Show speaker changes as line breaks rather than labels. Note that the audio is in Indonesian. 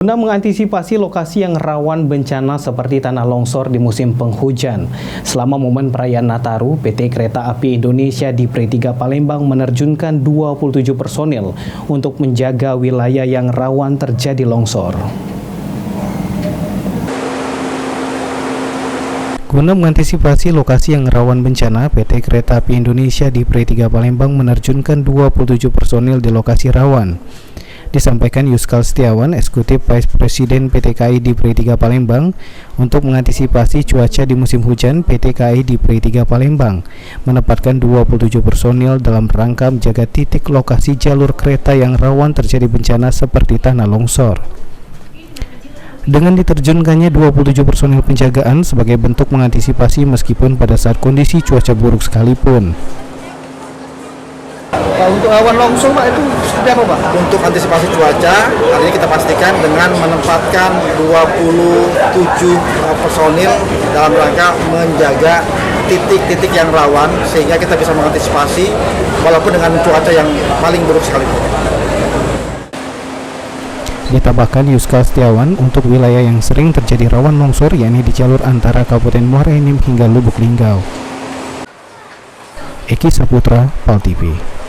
Guna mengantisipasi lokasi yang rawan bencana seperti tanah longsor di musim penghujan, selama momen perayaan Nataru, PT Kereta Api Indonesia di Pre 3 Palembang menerjunkan 27 personil untuk menjaga wilayah yang rawan terjadi longsor. Guna mengantisipasi lokasi yang rawan bencana, PT Kereta Api Indonesia di Pre 3 Palembang menerjunkan 27 personil di lokasi rawan. Disampaikan Yuskal Setiawan, Eksekutif Vice Presiden PT KAI di Pre 3 Palembang, untuk mengantisipasi cuaca di musim hujan, PT KAI di Pre 3 Palembang menempatkan 27 personil dalam rangka menjaga titik lokasi jalur kereta yang rawan terjadi bencana seperti tanah longsor. Dengan diterjunkannya 27 personil penjagaan sebagai bentuk mengantisipasi meskipun pada saat kondisi cuaca buruk sekalipun.
Pak, untuk awan longsor Pak itu seperti apa Pak? Untuk antisipasi cuaca, hari ini kita pastikan dengan menempatkan 27 personil dalam rangka menjaga titik-titik yang rawan sehingga kita bisa mengantisipasi walaupun dengan cuaca yang paling buruk sekalipun.
Ditambahkan Yuskal Setiawan, untuk wilayah yang sering terjadi rawan longsor yakni di jalur antara Kabupaten Muara Enim hingga Lubuk Linggau. Eki Saputra, PAL TV.